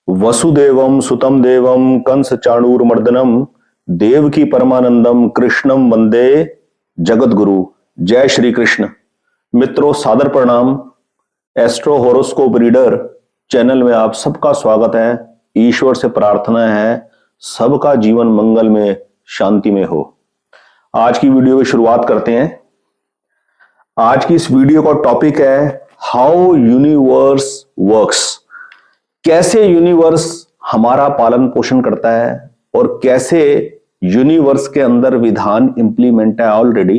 वसुदेवम सुतम देवम कंस चाणूरमर्दनम देवकी परमानंदम कृष्णम वंदे जगत गुरु। जय श्री कृष्ण। मित्रों, सादर प्रणाम। एस्ट्रो होरोस्कोप रीडर चैनल में आप सबका स्वागत है। ईश्वर से प्रार्थना है सबका जीवन मंगल में, शांति में हो। आज की वीडियो की शुरुआत करते हैं। आज की इस वीडियो का टॉपिक है हाउ यूनिवर्स वर्क्स। कैसे यूनिवर्स हमारा पालन पोषण करता है और कैसे यूनिवर्स के अंदर विधान इंप्लीमेंट है ऑलरेडी,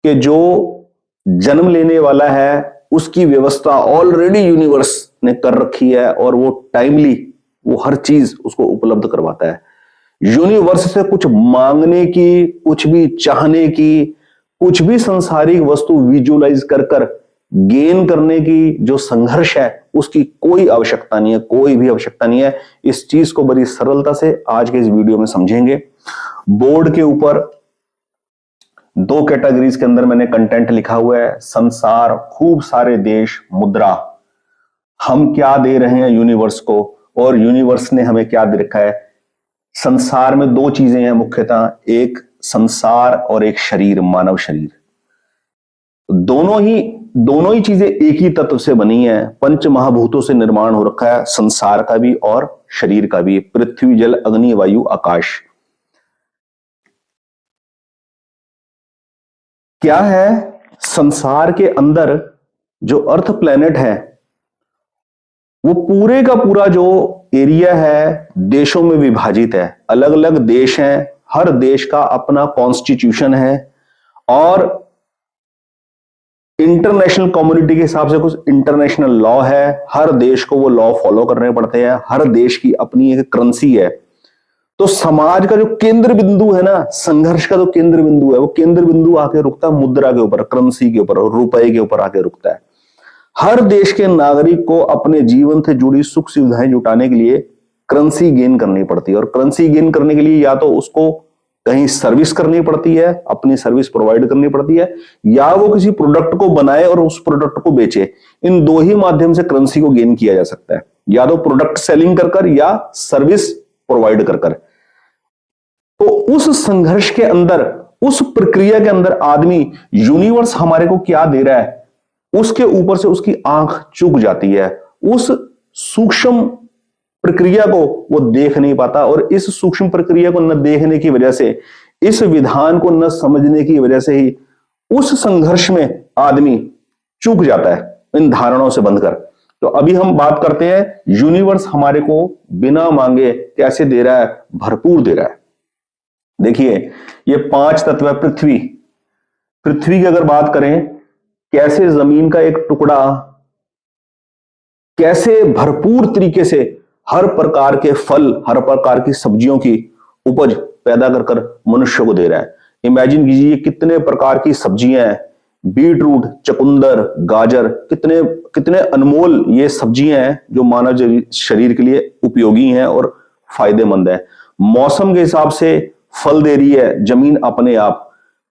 कि जो जन्म लेने वाला है उसकी व्यवस्था ऑलरेडी यूनिवर्स ने कर रखी है और वो टाइमली वो हर चीज उसको उपलब्ध करवाता है। यूनिवर्स से कुछ मांगने की, कुछ भी चाहने की, कुछ भी संसारिक वस्तु विजुअलाइज कर गेन करने की जो संघर्ष है उसकी कोई आवश्यकता नहीं है, कोई भी आवश्यकता नहीं है। इस चीज को बड़ी सरलता से आज के इस वीडियो में समझेंगे। बोर्ड के ऊपर दो कैटेगरीज के अंदर मैंने कंटेंट लिखा हुआ है। संसार, खूब सारे देश, मुद्रा। हम क्या दे रहे हैं यूनिवर्स को और यूनिवर्स ने हमें क्या दे रखा है। संसार में दो चीजें हैं मुख्यतः, एक संसार और एक शरीर, मानव शरीर। दोनों ही चीजें एक ही तत्व से बनी है, पंच महाभूतों से निर्माण हो रखा है, संसार का भी और शरीर का भी। पृथ्वी, जल, अग्नि, वायु, आकाश। क्या है, संसार के अंदर जो अर्थ प्लेनेट है वो पूरे का पूरा जो एरिया है देशों में विभाजित है। अलग अलग देश हैं, हर देश का अपना कॉन्स्टिट्यूशन है और इंटरनेशनल कम्युनिटी के हिसाब से कुछ इंटरनेशनल लॉ है। हर देश को वो लॉ फॉलो करने पड़ते हैं। हर देश की अपनी एक करेंसी है। तो समाज का जो केंद्र बिंदु है ना, संघर्ष का जो केंद्र बिंदु है, वो केंद्र बिंदु आके रुकता है मुद्रा के ऊपर, करेंसी के ऊपर, रुपए के ऊपर आके रुकता है। हर देश के नागरिक को अपने जीवन से जुड़ी सुख सुविधाएं जुटाने के लिए करेंसी गेन करनी पड़ती है और करेंसी गेन करने के लिए या तो उसको कहीं सर्विस करनी पड़ती है, अपनी सर्विस प्रोवाइड करनी पड़ती है, या वो किसी प्रोडक्ट को बनाए और उस प्रोडक्ट को बेचे। इन दो ही माध्यम से करेंसी को गेन किया जा सकता है, या तो प्रोडक्ट सेलिंग कर या सर्विस प्रोवाइड कर। तो उस संघर्ष के अंदर, उस प्रक्रिया के अंदर आदमी यूनिवर्स हमारे को क्या दे रहा है उसके ऊपर से उसकी आंख चूक जाती है। उस सूक्ष्म प्रक्रिया को वो देख नहीं पाता और इस सूक्ष्म प्रक्रिया को न देखने की वजह से, इस विधान को न समझने की वजह से ही उस संघर्ष में आदमी चूक जाता है इन धारणाओं से बंधकर। तो अभी हम बात करते हैं यूनिवर्स हमारे को बिना मांगे कैसे दे रहा है, भरपूर दे रहा है। देखिए, ये 5 तत्व है। पृथ्वी की अगर बात करें, कैसे जमीन का एक टुकड़ा कैसे भरपूर तरीके से हर प्रकार के फल, हर प्रकार की सब्जियों की उपज पैदा कर मनुष्य को दे रहा है। इमेजिन कीजिए कितने प्रकार की सब्जियां हैं, बीटरूट, चकुंदर, गाजर, कितने कितने अनमोल ये सब्जियां हैं जो मानव शरीर के लिए उपयोगी हैं और फायदेमंद है। मौसम के हिसाब से फल दे रही है जमीन अपने आप।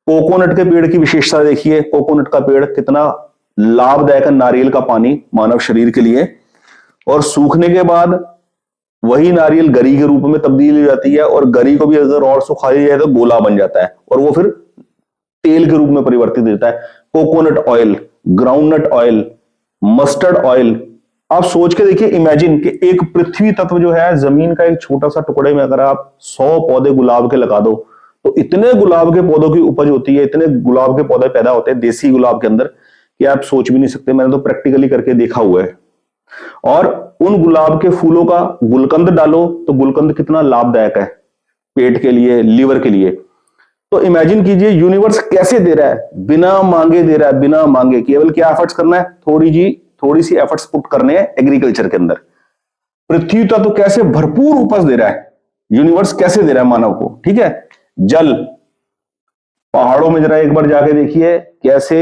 कोकोनट के पेड़ की विशेषता देखिए, कोकोनट का पेड़ कितना लाभदायक है, नारियल का पानी मानव शरीर के लिए। और सूखने के बाद वही नारियल गरी के रूप में तब्दील हो जाती है और गरी को भी अगर और सुखाया जाए तो गोला बन जाता है और वो फिर तेल के रूप में परिवर्तित होता है। Coconut oil, groundnut oil, mustard oil. आप सोच के देखिए, इमेजिन कि एक पृथ्वी तत्व जो है, जमीन का एक छोटा सा टुकड़े में अगर आप 100 पौधे गुलाब के लगा दो तो इतने गुलाब के पौधों की उपज होती है, इतने गुलाब के पौधे पैदा होते हैं देसी गुलाब के अंदर कि आप सोच भी नहीं सकते। मैंने तो प्रैक्टिकली करके देखा हुआ है। और उन गुलाब के फूलों का गुलकंद डालो तो गुलकंद कितना लाभदायक है पेट के लिए, लिवर के लिए। तो इमेजिन कीजिए यूनिवर्स कैसे दे रहा है, बिना मांगे दे रहा है, बिना मांगे। केवल क्या एफर्ट्स करना है, थोड़ी सी एफर्ट्स पुट करने हैं एग्रीकल्चर के अंदर। पृथ्वी तो कैसे भरपूर उपज दे रहा है, यूनिवर्स कैसे दे रहा है मानव को। ठीक है, जल, पहाड़ों में जरा एक बार जाके देखिए कैसे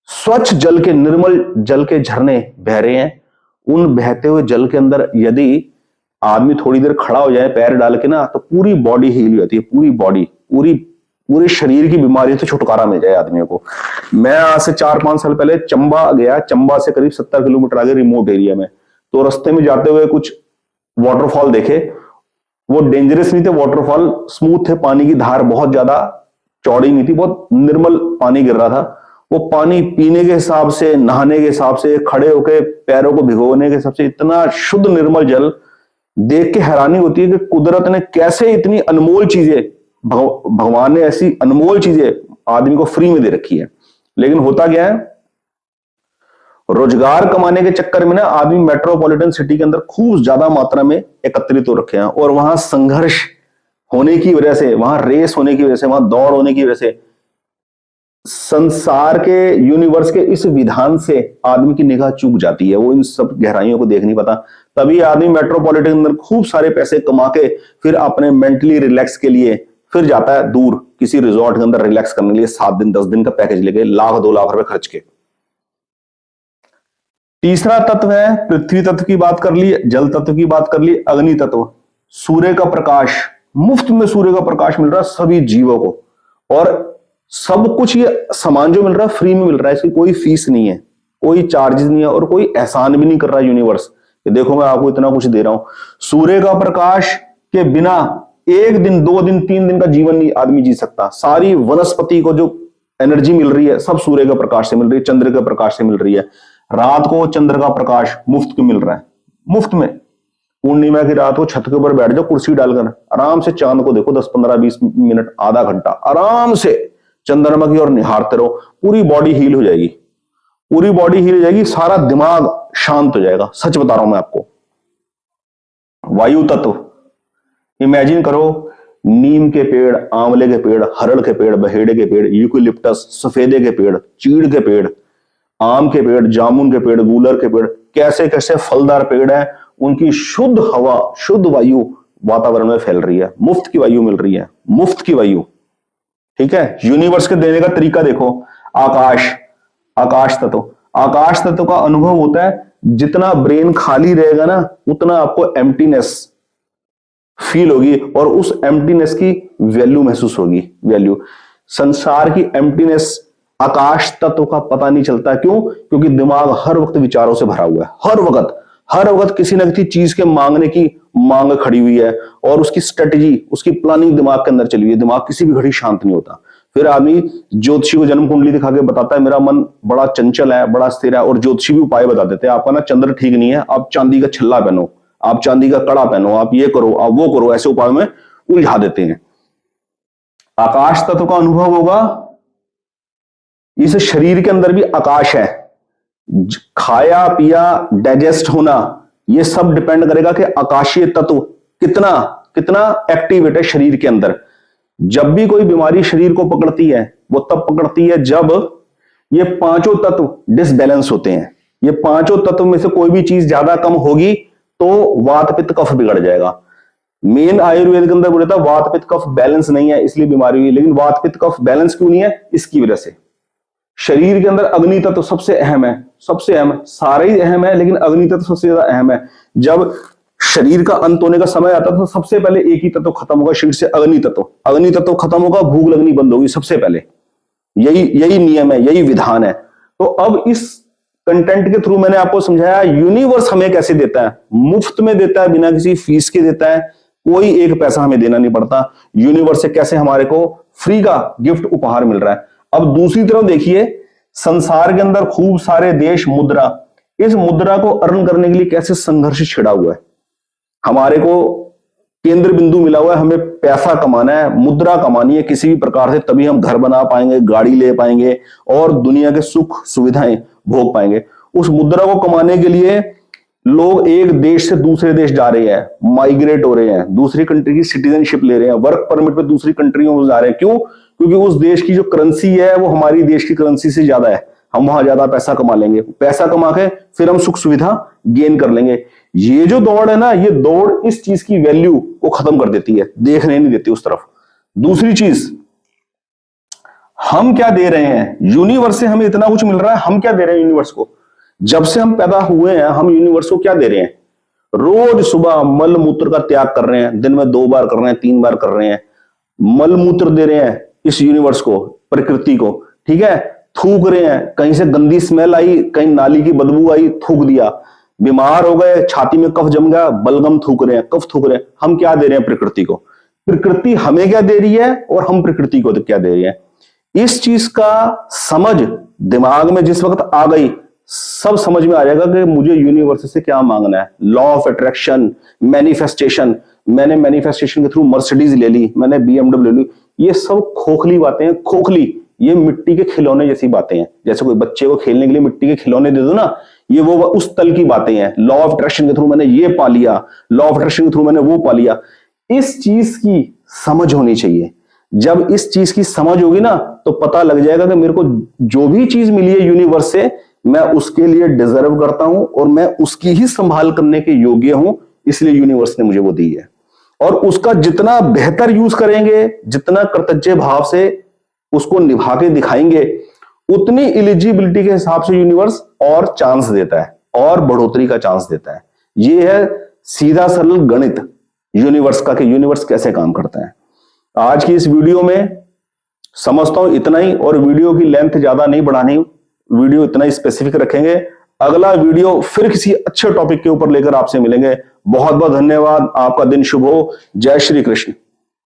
स्वच्छ जल के, निर्मल जल के झरने बह रहे हैं। उन बहते हुए जल के अंदर यदि आदमी थोड़ी देर खड़ा हो जाए पैर डाल के ना, तो पूरी बॉडी हील हो जाती है, पूरी बॉडी, पूरे शरीर की बीमारियों से छुटकारा मिल जाए आदमियों को। मैं आज से 4-5 साल पहले चंबा गया, चंबा से करीब 70 किलोमीटर आगे रिमोट एरिया में। तो रास्ते में जाते हुए कुछ वाटरफॉल देखे, वो डेंजरस नहीं थे वाटरफॉल, स्मूथ थे, पानी की धार बहुत ज्यादा चौड़ी नहीं थी, बहुत निर्मल पानी गिर रहा था। वो पानी पीने के हिसाब से, नहाने के हिसाब से, खड़े होकर पैरों को भिगोने के हिसाब से इतना शुद्ध निर्मल जल देख के हैरानी होती है कि कुदरत ने कैसे इतनी अनमोल चीजें, भगवान ने ऐसी अनमोल चीजें आदमी को फ्री में दे रखी है। लेकिन होता क्या है, रोजगार कमाने के चक्कर में ना आदमी मेट्रोपॉलिटन सिटी के अंदर खूब ज्यादा मात्रा में एकत्रित हो रखे हैं, और वहां संघर्ष होने की वजह से, वहां रेस होने की वजह से, वहां दौड़ होने की वजह से, संसार के, यूनिवर्स के इस विधान से आदमी की निगाह चूक जाती है, वो इन सब गहराइयों को देख नहीं पाता। तभी आदमी मेट्रोपॉलिटन के अंदर खूब सारे पैसे कमा के फिर अपने मेंटली रिलैक्स के लिए फिर जाता है दूर किसी रिजॉर्ट के अंदर रिलैक्स करने के लिए, 7 दिन 10 दिन का पैकेज लेके, लाख 2 लाख रुपए खर्च के। तीसरा तत्व है, पृथ्वी तत्व की बात कर ली, जल तत्व की बात कर ली, अग्नि तत्व। सूर्य का प्रकाश, मुफ्त में सूर्य का प्रकाश मिल रहा है सभी जीवों को, और सब कुछ ये सामान जो मिल रहा है फ्री में मिल रहा है, इसकी कोई फीस नहीं है, कोई चार्जेस नहीं है, और कोई एहसान भी नहीं कर रहा है यूनिवर्स कि देखो मैं आपको इतना कुछ दे रहा हूं। सूर्य का प्रकाश के बिना 1 दिन 2 दिन 3 दिन का जीवन नहीं आदमी जी सकता। सारी वनस्पति को जो एनर्जी मिल रही है सब सूर्य के प्रकाश से मिल रही है, चंद्र के प्रकाश से मिल रही है। रात को चंद्र का प्रकाश मुफ्त में मिल रहा है, मुफ्त में। पूर्णिमा की रात को छत के ऊपर बैठ जाओ कुर्सी डालकर, आराम से चांद को देखो 10 15 20 मिनट, आधा घंटा आराम से चंद्रमा की ओर निहारते रहो, पूरी बॉडी हील हो जाएगी, पूरी बॉडी हील हो जाएगी, सारा दिमाग शांत हो जाएगा। सच बता रहा हूं मैं आपको। वायु तत्व, इमेजिन करो, नीम के पेड़, आंवले के पेड़, हरड़ के पेड़, बहेड़े के पेड़, यूकेलिप्टस, सफेदे के पेड़, चीड़ के पेड़, आम के पेड़, जामुन के पेड़, गूलर के पेड़, कैसे कैसे फलदार पेड़ है, उनकी शुद्ध हवा, शुद्ध वायु वातावरण में फैल रही है, मुफ्त की वायु मिल रही है, मुफ्त की वायु। ठीक है, यूनिवर्स के देने का तरीका देखो। आकाश, आकाश तत्व, आकाश तत्व का अनुभव होता है, जितना ब्रेन खाली रहेगा ना उतना आपको एम्प्टीनेस फील होगी, और उस एम्प्टीनेस की वैल्यू महसूस होगी। वैल्यू, संसार की एम्प्टीनेस आकाश तत्व का पता नहीं चलता। क्यों? क्योंकि दिमाग हर वक्त विचारों से भरा हुआ है, हर वक्त किसी न किसी चीज के मांगने की मांग खड़ी हुई है, और उसकी स्ट्रेटेजी, उसकी प्लानिंग दिमाग के अंदर चली हुई है। दिमाग किसी भी घड़ी शांत नहीं होता। फिर आदमी ज्योतिषी को जन्म कुंडली दिखा के बताता है मेरा मन बड़ा चंचल है, बड़ा स्थिर है, और ज्योतिषी भी उपाय बता देते हैं, आपका ना चंद्र ठीक नहीं है, आप चांदी का छल्ला पहनो, आप चांदी का कड़ा पहनो, आप ये करो, आप वो करो, ऐसे उपाय में उलझा देते हैं। आकाश तत्व का अनुभव होगा, इस शरीर के अंदर भी आकाश है, खाया पिया डाइजेस्ट होना, ये सब डिपेंड करेगा कि आकाशीय तत्व कितना कितना एक्टिवेट है शरीर के अंदर। जब भी कोई बीमारी शरीर को पकड़ती है वो तब पकड़ती है जब ये पांचों तत्व डिसबैलेंस होते हैं। ये पांचों तत्व में से कोई भी चीज ज्यादा कम होगी तो वात पित्त कफ बिगड़ जाएगा। मेन आयुर्वेद के अंदर बोला था वात पित्त कफ बैलेंस नहीं है इसलिए बीमारी हुई, लेकिन वात पित्त कफ बैलेंस क्यों नहीं है? इसकी वजह से। शरीर के अंदर अग्नि तत्व सबसे अहम है, सबसे अहम, सारे ही अहम है लेकिन अग्नि तत्व सबसे ज्यादा अहम है। जब शरीर का अंत होने का समय आता तो सबसे पहले एक ही तत्व खत्म होगा शरीर से, अग्नि तत्व। अग्नि तत्व खत्म होगा, भूख लगनी बंद होगी सबसे पहले। यही नियम है, यही विधान है। तो अब इस कंटेंट के थ्रू मैंने आपको समझाया यूनिवर्स हमें कैसे देता है, मुफ्त में देता है, बिना किसी फीस के देता है, कोई एक पैसा हमें देना नहीं पड़ता। यूनिवर्स से कैसे हमारे को फ्री का गिफ्ट उपहार मिल रहा है। अब दूसरी तरफ देखिए, संसार के अंदर खूब सारे देश मुद्रा, इस मुद्रा को अर्न करने के लिए कैसे संघर्ष छिड़ा हुआ है। हमारे को केंद्र बिंदु मिला हुआ है, हमें पैसा कमाना है, मुद्रा कमानी है किसी भी प्रकार से, तभी हम घर बना पाएंगे, गाड़ी ले पाएंगे और दुनिया के सुख सुविधाएं भोग पाएंगे। उस मुद्रा को कमाने के लिए लोग एक देश से दूसरे देश जा रहे हैं, माइग्रेट हो रहे हैं, दूसरी कंट्री की सिटीजनशिप ले रहे हैं, वर्क परमिट पे दूसरी कंट्रियों में जा रहे हैं। क्यों? क्योंकि उस देश की जो करेंसी है वो हमारी देश की करेंसी से ज्यादा है, हम वहां ज्यादा पैसा कमा लेंगे, पैसा कमा के फिर हम सुख सुविधा गेन कर लेंगे। ये जो दौड़ है ना, ये दौड़ इस चीज की वैल्यू को खत्म कर देती है, देखने नहीं देती उस तरफ। दूसरी चीज, हम क्या दे रहे हैं यूनिवर्स से? हमें इतना कुछ मिल रहा है, हम क्या दे रहे हैं यूनिवर्स को? जब से हम पैदा हुए हैं हम यूनिवर्स को क्या दे रहे हैं? रोज सुबह मल मूत्र का त्याग कर रहे हैं, दिन में 2 बार कर रहे हैं, 3 बार कर रहे हैं, मल मूत्र दे रहे हैं इस यूनिवर्स को, प्रकृति को, ठीक है। थूक रहे हैं, कहीं से गंदी स्मेल आई, कहीं नाली की बदबू आई, थूक दिया। बीमार हो गए, छाती में कफ जम गया, बलगम थूक रहे हैं, कफ थूक रहे हैं, हम क्या दे रहे हैं प्रकृति को? प्रकृति हमें क्या दे रही है और हम प्रकृति को क्या दे रही है? इस चीज का समझ दिमाग में जिस वक्त आ गई, सब समझ में आ जाएगा कि मुझे यूनिवर्स से क्या मांगना है। लॉ ऑफ अट्रैक्शन, मैनिफेस्टेशन, मैंने मैनिफेस्टेशन के थ्रू मर्सिडीज ले ली, मैंने BMW ले ली, ये सब खोखली बातें हैं, खोखली। ये मिट्टी के खिलौने जैसी बातें हैं। जैसे कोई बच्चे को खेलने के लिए मिट्टी के खिलौने दे दो ना, ये वो उस तल की बातें हैं। लॉ ऑफ अट्रैक्शन के थ्रू मैंने ये पा लिया, लॉ ऑफ अट्रैक्शन के थ्रू मैंने वो पा लिया। इस चीज की समझ होनी चाहिए। जब इस चीज की समझ होगी ना, तो पता लग जाएगा कि मेरे को जो भी चीज मिली है यूनिवर्स से, मैं उसके लिए डिजर्व करता हूं और मैं उसकी ही संभाल करने के योग्य हूं, इसलिए यूनिवर्स ने मुझे वो दी है। और उसका जितना बेहतर यूज करेंगे, जितना कृतज्ञ भाव से उसको निभा के दिखाएंगे, उतनी एलिजिबिलिटी के हिसाब से यूनिवर्स और चांस देता है, और बढ़ोतरी का चांस देता है। ये है सीधा सरल गणित यूनिवर्स का, कि यूनिवर्स कैसे काम करता है। आज की इस वीडियो में समझता हूं इतना ही, और वीडियो की लेंथ ज्यादा नहीं बढ़ानी, वीडियो इतना ही स्पेसिफिक रखेंगे। अगला वीडियो फिर किसी अच्छे टॉपिक के ऊपर लेकर आपसे मिलेंगे। बहुत बहुत धन्यवाद। आपका दिन शुभ हो। जय श्री कृष्ण।